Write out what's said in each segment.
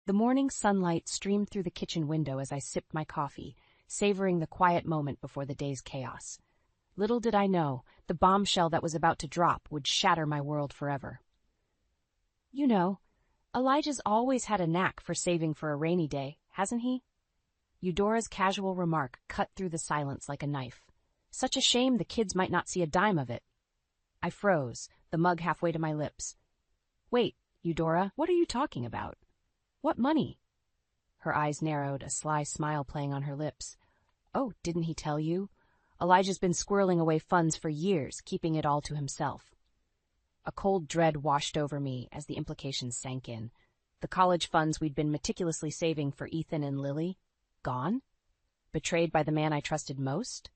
The morning sunlight streamed through the kitchen window as I sipped my coffee, savoring the quiet moment before the day's chaos. Little did I know, the bombshell that was about to drop would shatter my world forever. You know, Elijah's always had a knack for saving for a rainy day, hasn't he? Eudora's casual remark cut through the silence like a knife. Such a shame the kids might not see a dime of it. I froze, the mug halfway to my lips. Wait, Eudora, what are you talking about? What money? Her eyes narrowed, a sly smile playing on her lips. Oh, didn't he tell you? Elijah's been squirreling away funds for years, keeping it all to himself. A cold dread washed over me as the implications sank in. The college funds we'd been meticulously saving for Ethan and Lily, gone? Betrayed by the man I trusted most?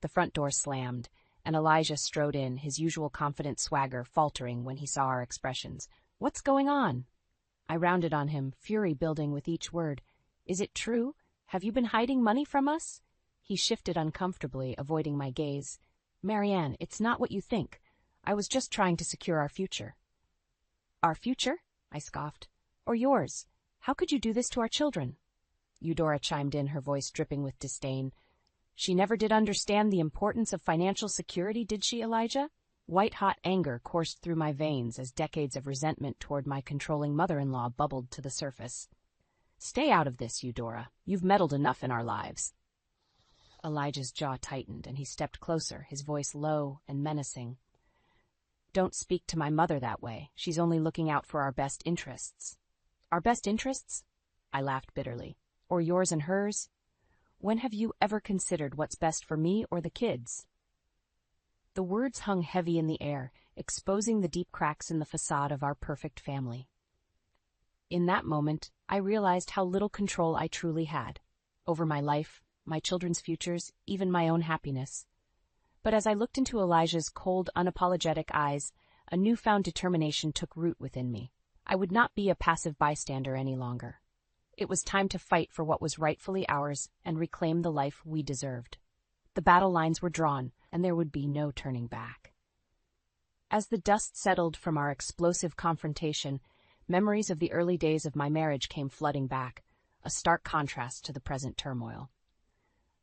The front door slammed, and Elijah strode in, his usual confident swagger faltering when he saw our expressions. What's going on? I rounded on him, fury building with each word. Is it true? Have you been hiding money from us? He shifted uncomfortably, avoiding my gaze. Marianne, it's not what you think. I was just trying to secure our future. Our future? I scoffed. Or yours? How could you do this to our children? Eudora chimed in, her voice dripping with disdain. She never did understand the importance of financial security, did she, Elijah? White-hot anger coursed through my veins as decades of resentment toward my controlling mother-in-law bubbled to the surface. Stay out of this, Eudora. You've meddled enough in our lives. Elijah's jaw tightened, and he stepped closer, his voice low and menacing. Don't speak to my mother that way. She's only looking out for our best interests. Our best interests? I laughed bitterly. Or yours and hers? When have you ever considered what's best for me or the kids? The words hung heavy in the air, exposing the deep cracks in the facade of our perfect family. In that moment, I realized how little control I truly had over my life, my children's futures, even my own happiness. But as I looked into Elijah's cold, unapologetic eyes, a newfound determination took root within me. I would not be a passive bystander any longer. It was time to fight for what was rightfully ours and reclaim the life we deserved. The battle lines were drawn, and there would be no turning back. As the dust settled from our explosive confrontation, memories of the early days of my marriage came flooding back, a stark contrast to the present turmoil.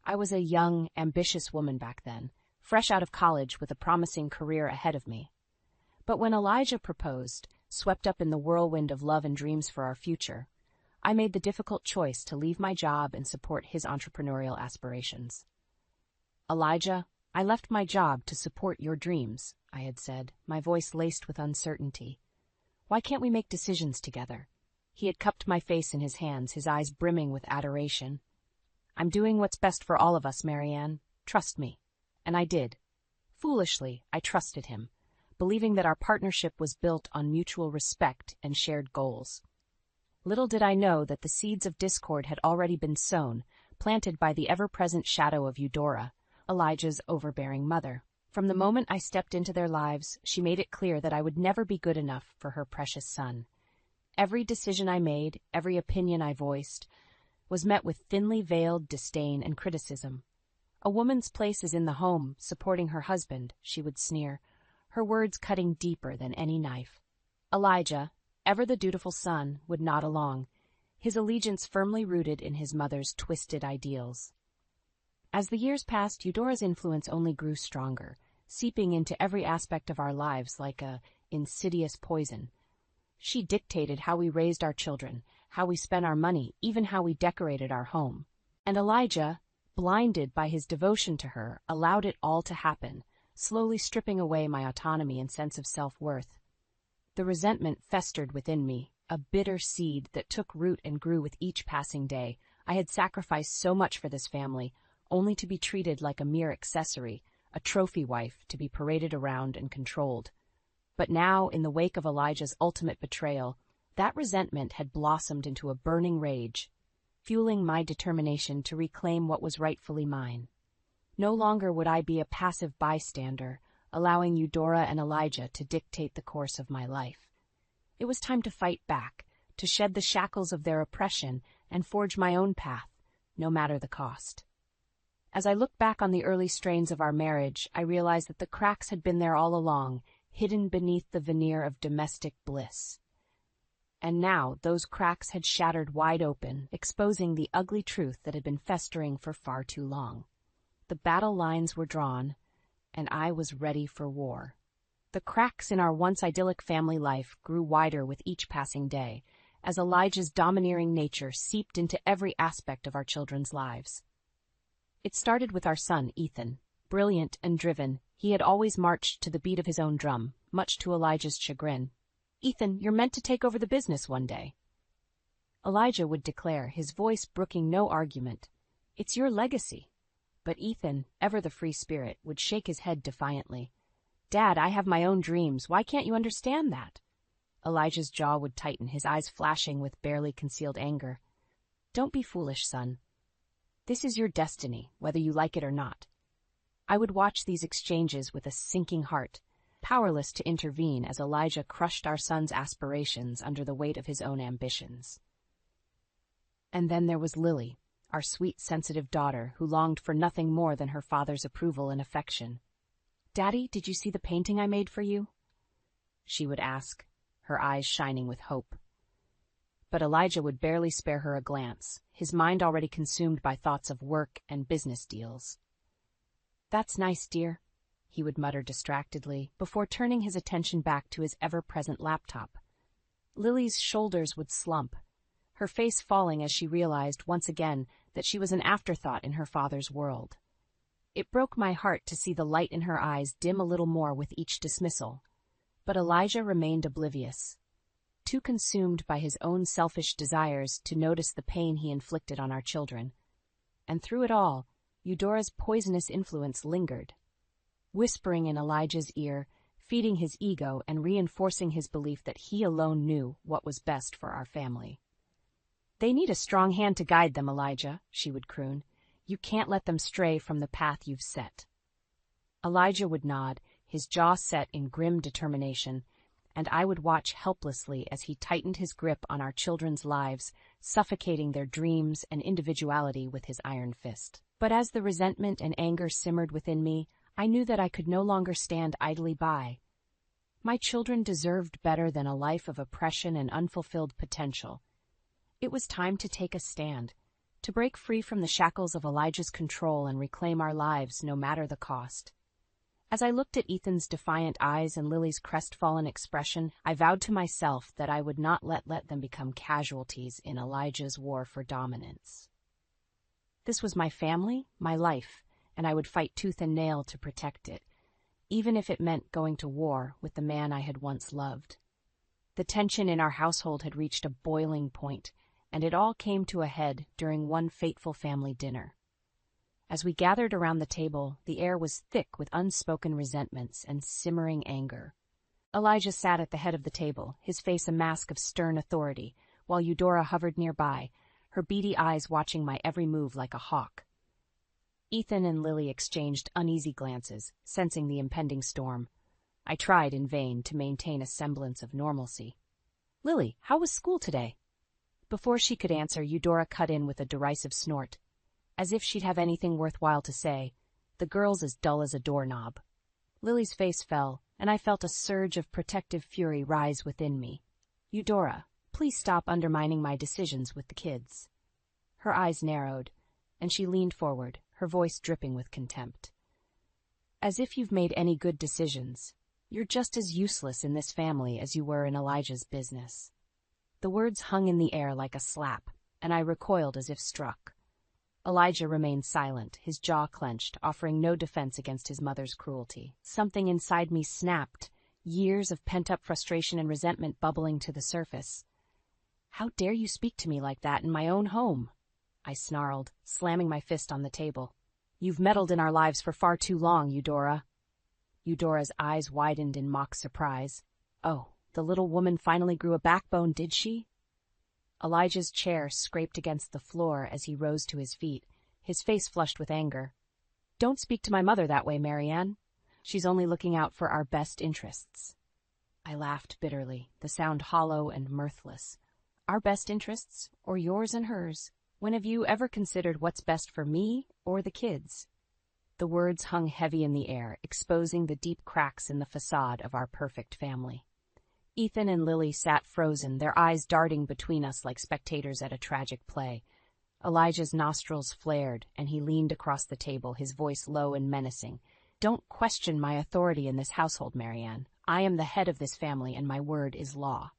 I was a young, ambitious woman back then, fresh out of college with a promising career ahead of me. But when Elijah proposed, swept up in the whirlwind of love and dreams for our future, I made the difficult choice to leave my job and support his entrepreneurial aspirations. Elijah, I left my job to support your dreams, I had said, my voice laced with uncertainty. Why can't we make decisions together? He had cupped my face in his hands, his eyes brimming with adoration. I'm doing what's best for all of us, Marianne. Trust me. And I did. Foolishly, I trusted him, believing that our partnership was built on mutual respect and shared goals. Little did I know that the seeds of discord had already been sown, planted by the ever-present shadow of Eudora, Elijah's overbearing mother. From the moment I stepped into their lives, she made it clear that I would never be good enough for her precious son. Every decision I made, every opinion I voiced, was met with thinly veiled disdain and criticism. A woman's place is in the home, supporting her husband, she would sneer, her words cutting deeper than any knife. Elijah, ever the dutiful son, would nod along, his allegiance firmly rooted in his mother's twisted ideals. As the years passed, Eudora's influence only grew stronger, seeping into every aspect of our lives like a insidious poison. She dictated how we raised our children, how we spent our money, even how we decorated our home. And Elijah, blinded by his devotion to her, allowed it all to happen, slowly stripping away my autonomy and sense of self-worth. The resentment festered within me, a bitter seed that took root and grew with each passing day. I had sacrificed so much for this family, only to be treated like a mere accessory, a trophy wife to be paraded around and controlled. But now, in the wake of Elijah's ultimate betrayal, that resentment had blossomed into a burning rage, fueling my determination to reclaim what was rightfully mine. No longer would I be a passive bystander, allowing Eudora and Elijah to dictate the course of my life. It was time to fight back, to shed the shackles of their oppression and forge my own path, no matter the cost. As I look back on the early strains of our marriage, I realize that the cracks had been there all along, hidden beneath the veneer of domestic bliss. And now those cracks had shattered wide open, exposing the ugly truth that had been festering for far too long. The battle lines were drawn, and I was ready for war. The cracks in our once idyllic family life grew wider with each passing day, as Elijah's domineering nature seeped into every aspect of our children's lives. It started with our son, Ethan. Brilliant and driven, he had always marched to the beat of his own drum, much to Elijah's chagrin. "Ethan, you're meant to take over the business one day," Elijah would declare, his voice brooking no argument. "It's your legacy." But Ethan, ever the free spirit, would shake his head defiantly. "Dad, I have my own dreams. Why can't you understand that?" Elijah's jaw would tighten, his eyes flashing with barely concealed anger. "Don't be foolish, son. This is your destiny, whether you like it or not." I would watch these exchanges with a sinking heart, powerless to intervene as Elijah crushed our son's aspirations under the weight of his own ambitions. And then there was Lily, our sweet, sensitive daughter, who longed for nothing more than her father's approval and affection. "Daddy, did you see the painting I made for you?" she would ask, her eyes shining with hope. But Elijah would barely spare her a glance, his mind already consumed by thoughts of work and business deals. "That's nice, dear," he would mutter distractedly, before turning his attention back to his ever-present laptop. Lily's shoulders would slump, her face falling as she realized once again that she was an afterthought in her father's world. It broke my heart to see the light in her eyes dim a little more with each dismissal, but Elijah remained oblivious, too consumed by his own selfish desires to notice the pain he inflicted on our children. And through it all, Eudora's poisonous influence lingered, whispering in Elijah's ear, feeding his ego and reinforcing his belief that he alone knew what was best for our family. "They need a strong hand to guide them, Elijah," she would croon. "You can't let them stray from the path you've set." Elijah would nod, his jaw set in grim determination, and I would watch helplessly as he tightened his grip on our children's lives, suffocating their dreams and individuality with his iron fist. But as the resentment and anger simmered within me, I knew that I could no longer stand idly by. My children deserved better than a life of oppression and unfulfilled potential. It was time to take a stand, to break free from the shackles of Elijah's control and reclaim our lives no matter the cost. As I looked at Ethan's defiant eyes and Lily's crestfallen expression, I vowed to myself that I would not let them become casualties in Elijah's war for dominance. This was my family, my life, and I would fight tooth and nail to protect it, even if it meant going to war with the man I had once loved. The tension in our household had reached a boiling point, and it all came to a head during one fateful family dinner. As we gathered around the table, the air was thick with unspoken resentments and simmering anger. Elijah sat at the head of the table, his face a mask of stern authority, while Eudora hovered nearby, her beady eyes watching my every move like a hawk. Ethan and Lily exchanged uneasy glances, sensing the impending storm. I tried in vain to maintain a semblance of normalcy. "Lily, how was school today?" Before she could answer, Eudora cut in with a derisive snort. As if she'd have anything worthwhile to say, "The girl's as dull as a doorknob." Lily's face fell, and I felt a surge of protective fury rise within me. "Eudora, please stop undermining my decisions with the kids." Her eyes narrowed, and she leaned forward, her voice dripping with contempt. "As if you've made any good decisions. You're just as useless in this family as you were in Elijah's business." The words hung in the air like a slap, and I recoiled as if struck. Elijah remained silent, his jaw clenched, offering no defense against his mother's cruelty. Something inside me snapped, years of pent-up frustration and resentment bubbling to the surface. "How dare you speak to me like that in my own home?" I snarled, slamming my fist on the table. "You've meddled in our lives for far too long, Eudora." Eudora's eyes widened in mock surprise. Oh, the little woman finally grew a backbone, did she? Elijah's chair scraped against the floor as he rose to his feet, his face flushed with anger. "Don't speak to my mother that way, Marianne. She's only looking out for our best interests." I laughed bitterly, the sound hollow and mirthless. "Our best interests, or yours and hers? When have you ever considered what's best for me or the kids?" The words hung heavy in the air, exposing the deep cracks in the facade of our perfect family. Ethan and Lily sat frozen, their eyes darting between us like spectators at a tragic play. Elijah's nostrils flared, and he leaned across the table, his voice low and menacing. "Don't question my authority in this household, Marianne. I am the head of this family, and my word is law."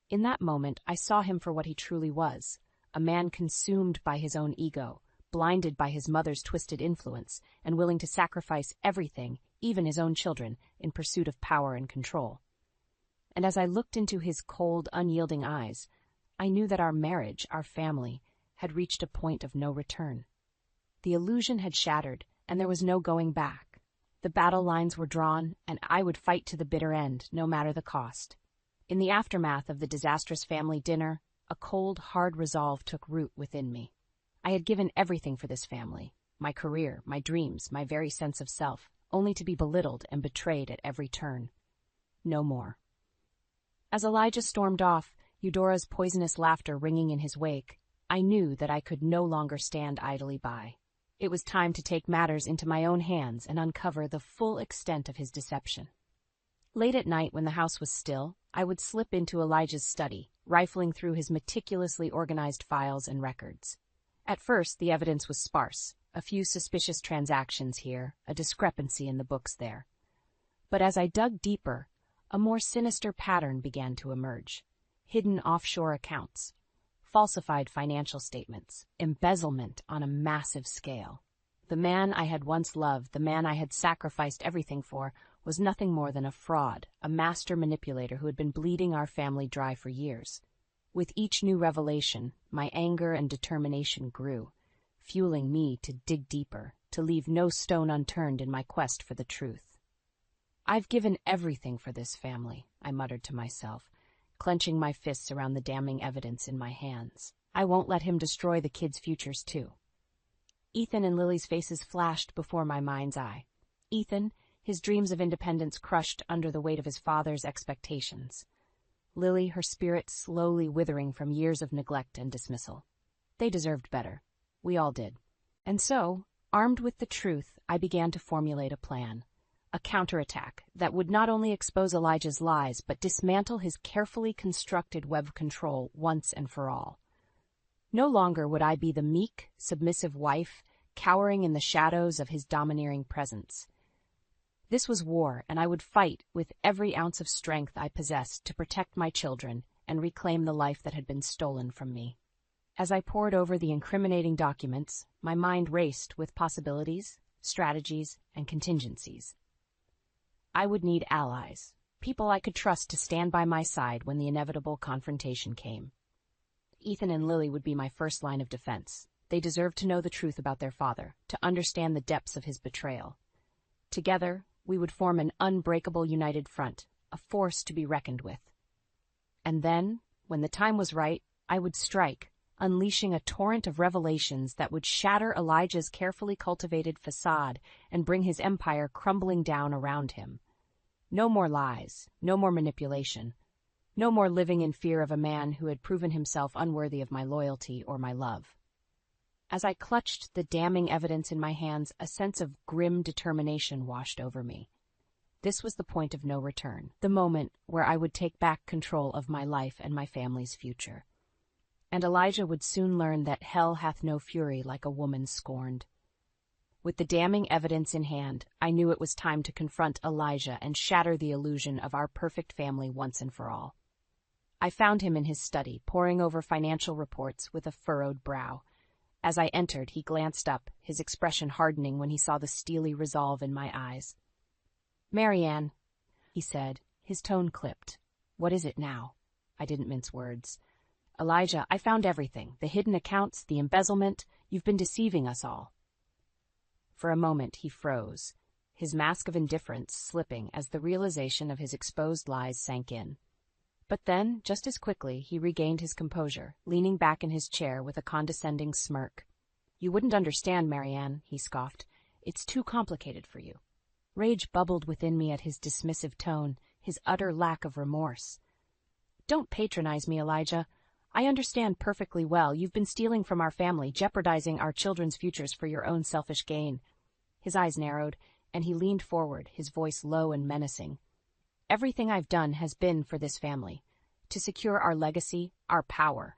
In that moment, I saw him for what he truly was, a man consumed by his own ego, blinded by his mother's twisted influence, and willing to sacrifice everything, even his own children, in pursuit of power and control. And as I looked into his cold, unyielding eyes, I knew that our marriage, our family, had reached a point of no return. The illusion had shattered, and there was no going back. The battle lines were drawn, and I would fight to the bitter end, no matter the cost. In the aftermath of the disastrous family dinner, a cold, hard resolve took root within me. I had given everything for this family, my career, my dreams, my very sense of self, only to be belittled and betrayed at every turn. No more. As Elijah stormed off, Eudora's poisonous laughter ringing in his wake, I knew that I could no longer stand idly by. It was time to take matters into my own hands and uncover the full extent of his deception. Late at night, when the house was still, I would slip into Elijah's study, rifling through his meticulously organized files and records. At first, the evidence was sparse, a few suspicious transactions here, a discrepancy in the books there. But as I dug deeper, a more sinister pattern began to emerge. Hidden offshore accounts, falsified financial statements, embezzlement on a massive scale. The man I had once loved, the man I had sacrificed everything for, was nothing more than a fraud, a master manipulator who had been bleeding our family dry for years. With each new revelation, my anger and determination grew, fueling me to dig deeper, to leave no stone unturned in my quest for the truth. "I've given everything for this family," I muttered to myself, clenching my fists around the damning evidence in my hands. "I won't let him destroy the kids' futures, too." Ethan and Lily's faces flashed before my mind's eye. Ethan, his dreams of independence crushed under the weight of his father's expectations. Lily, her spirit slowly withering from years of neglect and dismissal. They deserved better. We all did. And so, armed with the truth, I began to formulate a plan. A counterattack that would not only expose Elijah's lies, but dismantle his carefully constructed web of control once and for all. No longer would I be the meek, submissive wife, cowering in the shadows of his domineering presence. This was war, and I would fight with every ounce of strength I possessed to protect my children and reclaim the life that had been stolen from me. As I pored over the incriminating documents, my mind raced with possibilities, strategies, and contingencies. I would need allies, people I could trust to stand by my side when the inevitable confrontation came. Ethan and Lily would be my first line of defense. They deserved to know the truth about their father, to understand the depths of his betrayal. Together, we would form an unbreakable united front, a force to be reckoned with. And then, when the time was right, I would strike, unleashing a torrent of revelations that would shatter Elijah's carefully cultivated facade and bring his empire crumbling down around him. No more lies, no more manipulation, no more living in fear of a man who had proven himself unworthy of my loyalty or my love. As I clutched the damning evidence in my hands, a sense of grim determination washed over me. This was the point of no return, the moment where I would take back control of my life and my family's future. And Elijah would soon learn that hell hath no fury like a woman scorned. With the damning evidence in hand, I knew it was time to confront Elijah and shatter the illusion of our perfect family once and for all. I found him in his study, poring over financial reports with a furrowed brow. As I entered, he glanced up, his expression hardening when he saw the steely resolve in my eyes. "Marianne," he said, his tone clipped. "What is it now?" I didn't mince words. "Elijah, I found everything, the hidden accounts, the embezzlement. You've been deceiving us all." For a moment he froze, his mask of indifference slipping as the realization of his exposed lies sank in. But then, just as quickly, he regained his composure, leaning back in his chair with a condescending smirk. "You wouldn't understand, Marianne," he scoffed. "It's too complicated for you." Rage bubbled within me at his dismissive tone, his utter lack of remorse. "Don't patronize me, Elijah. I understand perfectly well. You've been stealing from our family, jeopardizing our children's futures for your own selfish gain." His eyes narrowed, and he leaned forward, his voice low and menacing. Everything I've done has been for this family, to secure our legacy, our power.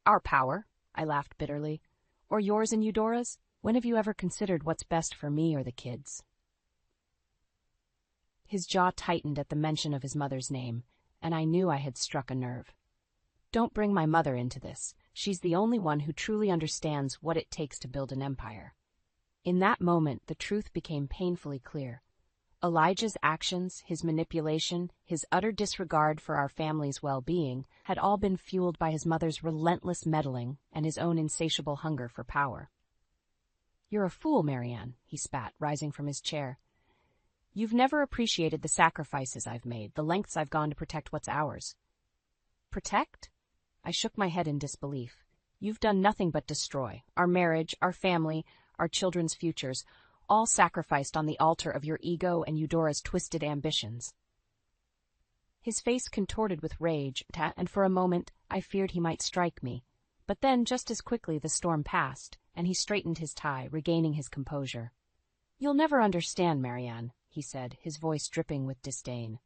Our power? I laughed bitterly. Or yours and Eudora's? When have you ever considered what's best for me or the kids? His jaw tightened at the mention of his mother's name, and I knew I had struck a nerve. Don't bring my mother into this. She's the only one who truly understands what it takes to build an empire. In that moment, the truth became painfully clear. Elijah's actions, his manipulation, his utter disregard for our family's well-being had all been fueled by his mother's relentless meddling and his own insatiable hunger for power. You're a fool, Marianne, he spat, rising from his chair. You've never appreciated the sacrifices I've made, the lengths I've gone to protect what's ours. Protect? I shook my head in disbelief. You've done nothing but destroy. Our marriage, our family, our children's futures, all sacrificed on the altar of your ego and Eudora's twisted ambitions. His face contorted with rage, and for a moment I feared he might strike me. But then, just as quickly, the storm passed, and he straightened his tie, regaining his composure. You'll never understand, Marianne, he said, his voice dripping with disdain.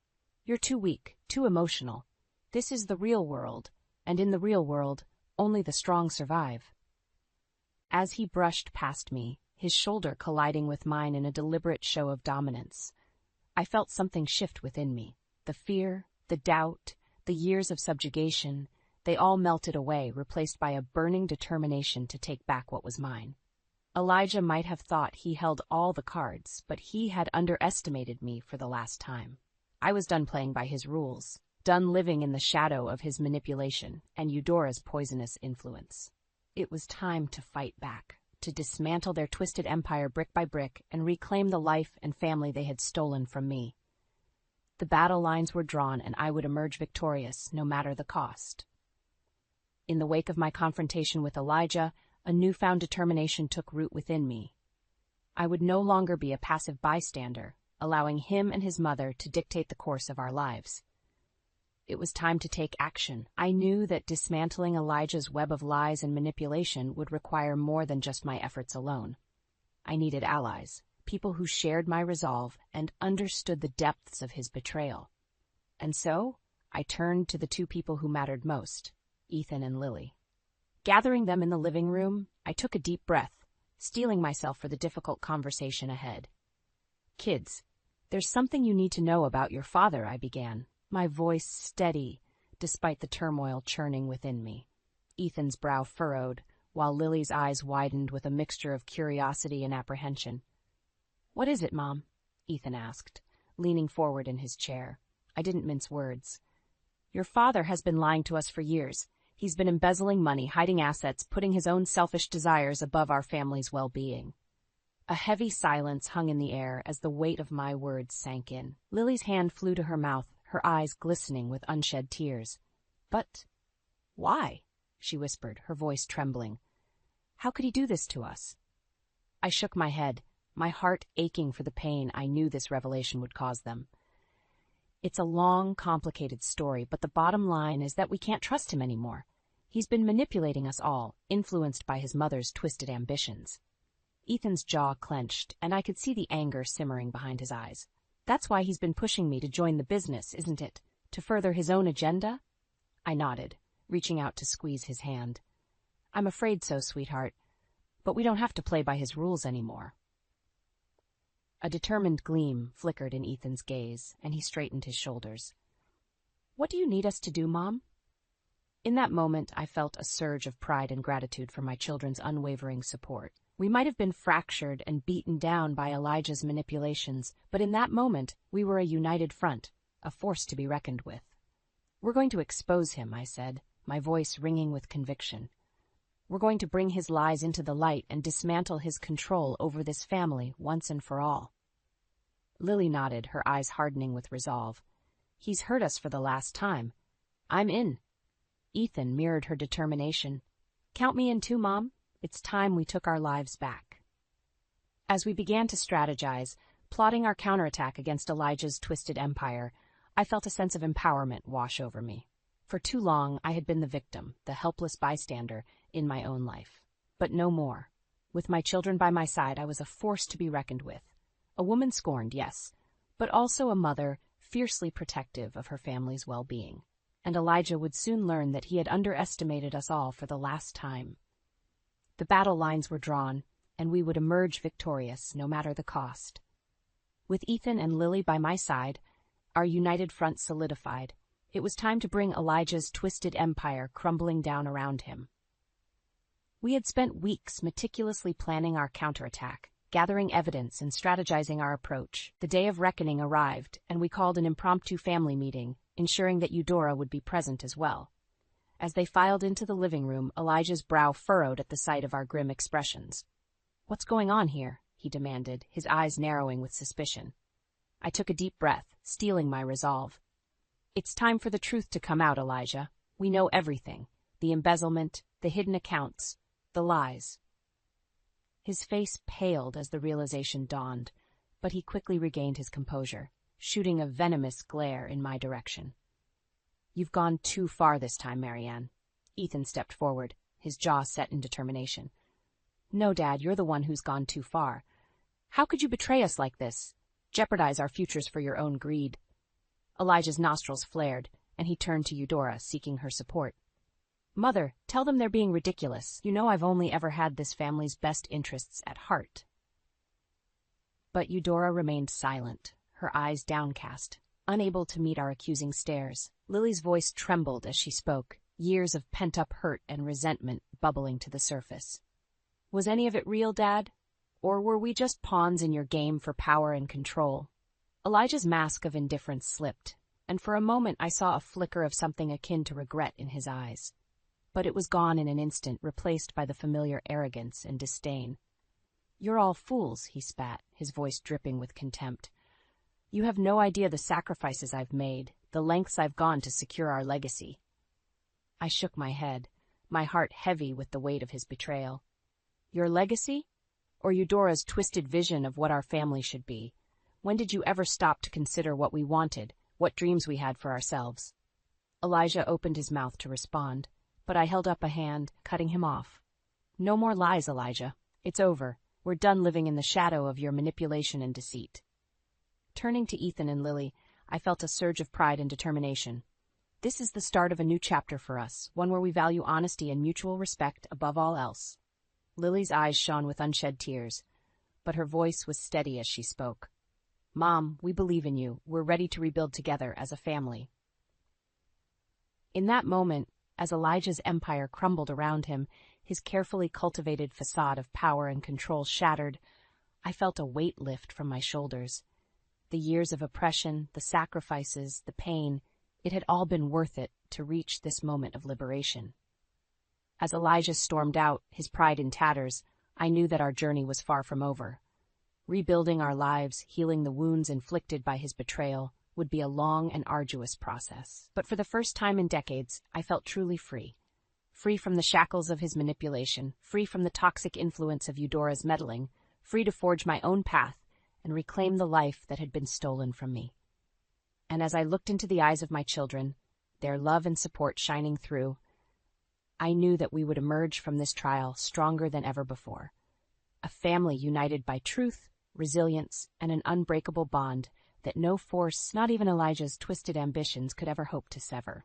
You're too weak, too emotional. This is the real world, and in the real world, only the strong survive. As he brushed past me, his shoulder colliding with mine in a deliberate show of dominance, I felt something shift within me. The fear, the doubt, the years of subjugation, they all melted away, replaced by a burning determination to take back what was mine. Elijah might have thought he held all the cards, but he had underestimated me for the last time. I was done playing by his rules, done living in the shadow of his manipulation and Eudora's poisonous influence. It was time to fight back, to dismantle their twisted empire brick by brick and reclaim the life and family they had stolen from me. The battle lines were drawn, and I would emerge victorious, no matter the cost. In the wake of my confrontation with Elijah, a newfound determination took root within me. I would no longer be a passive bystander, allowing him and his mother to dictate the course of our lives. It was time to take action. I knew that dismantling Elijah's web of lies and manipulation would require more than just my efforts alone. I needed allies, people who shared my resolve and understood the depths of his betrayal. And so, I turned to the two people who mattered most, Ethan and Lily. Gathering them in the living room, I took a deep breath, steeling myself for the difficult conversation ahead. Kids, there's something you need to know about your father, I began, my voice steady, despite the turmoil churning within me. Ethan's brow furrowed, while Lily's eyes widened with a mixture of curiosity and apprehension. What is it, Mom? Ethan asked, leaning forward in his chair. I didn't mince words. Your father has been lying to us for years. He's been embezzling money, hiding assets, putting his own selfish desires above our family's well-being. A heavy silence hung in the air as the weight of my words sank in. Lily's hand flew to her mouth, her eyes glistening with unshed tears. But why? She whispered, her voice trembling. How could he do this to us? I shook my head, my heart aching for the pain I knew this revelation would cause them. It's a long, complicated story, but the bottom line is that we can't trust him anymore. He's been manipulating us all, influenced by his mother's twisted ambitions. Ethan's jaw clenched, and I could see the anger simmering behind his eyes. That's why he's been pushing me to join the business, isn't it? To further his own agenda? I nodded, reaching out to squeeze his hand. I'm afraid so, sweetheart, but we don't have to play by his rules anymore. A determined gleam flickered in Ethan's gaze, and he straightened his shoulders. What do you need us to do, Mom? In that moment, I felt a surge of pride and gratitude for my children's unwavering support. We might have been fractured and beaten down by Elijah's manipulations, but in that moment, we were a united front, a force to be reckoned with. We're going to expose him, I said, my voice ringing with conviction. We're going to bring his lies into the light and dismantle his control over this family once and for all. Lily nodded, her eyes hardening with resolve. He's hurt us for the last time. I'm in. Ethan mirrored her determination. Count me in too, Mom. It's time we took our lives back. As we began to strategize, plotting our counterattack against Elijah's twisted empire, I felt a sense of empowerment wash over me. For too long, I had been the victim, the helpless bystander, in my own life. But no more. With my children by my side, I was a force to be reckoned with. A woman scorned, yes, but also a mother fiercely protective of her family's well-being. And Elijah would soon learn that he had underestimated us all for the last time. The battle lines were drawn, and we would emerge victorious no matter the cost. With Ethan and Lily by my side, our united front solidified. It was time to bring Elijah's twisted empire crumbling down around him. We had spent weeks meticulously planning our counterattack, gathering evidence and strategizing our approach. The day of reckoning arrived, and we called an impromptu family meeting, ensuring that Eudora would be present as well. As they filed into the living room, Elijah's brow furrowed at the sight of our grim expressions. "What's going on here?" he demanded, his eyes narrowing with suspicion. I took a deep breath, steeling my resolve. "It's time for the truth to come out, Elijah. We know everything. The embezzlement, the hidden accounts, the lies." His face paled as the realization dawned, but he quickly regained his composure, shooting a venomous glare in my direction. "You've gone too far this time, Marianne." Ethan stepped forward, his jaw set in determination. "No, Dad, you're the one who's gone too far. How could you betray us like this? Jeopardize our futures for your own greed?" Elijah's nostrils flared, and he turned to Eudora, seeking her support. "Mother, tell them they're being ridiculous. You know I've only ever had this family's best interests at heart." But Eudora remained silent, her eyes downcast, unable to meet our accusing stares. Lily's voice trembled as she spoke, years of pent-up hurt and resentment bubbling to the surface. "Was any of it real, Dad? Or were we just pawns in your game for power and control?" Elijah's mask of indifference slipped, and for a moment I saw a flicker of something akin to regret in his eyes. But it was gone in an instant, replaced by the familiar arrogance and disdain. "You're all fools," he spat, his voice dripping with contempt. "You have no idea the sacrifices I've made, the lengths I've gone to secure our legacy." I shook my head, my heart heavy with the weight of his betrayal. "Your legacy? Or Eudora's twisted vision of what our family should be? When did you ever stop to consider what we wanted, what dreams we had for ourselves?" Elijah opened his mouth to respond, but I held up a hand, cutting him off. "No more lies, Elijah. It's over. We're done living in the shadow of your manipulation and deceit." Turning to Ethan and Lily, I felt a surge of pride and determination. This is the start of a new chapter for us, one where we value honesty and mutual respect above all else. Lily's eyes shone with unshed tears, but her voice was steady as she spoke. "Mom, we believe in you. We're ready to rebuild together as a family." In that moment, as Elijah's empire crumbled around him, his carefully cultivated facade of power and control shattered, I felt a weight lift from my shoulders. The years of oppression, the sacrifices, the pain, it had all been worth it to reach this moment of liberation. As Elijah stormed out, his pride in tatters, I knew that our journey was far from over. Rebuilding our lives, healing the wounds inflicted by his betrayal, would be a long and arduous process. But for the first time in decades, I felt truly free. Free from the shackles of his manipulation, free from the toxic influence of Eudora's meddling, free to forge my own path and reclaim the life that had been stolen from me. And as I looked into the eyes of my children, their love and support shining through, I knew that we would emerge from this trial stronger than ever before. A family united by truth, resilience, and an unbreakable bond that no force, not even Elijah's twisted ambitions, could ever hope to sever.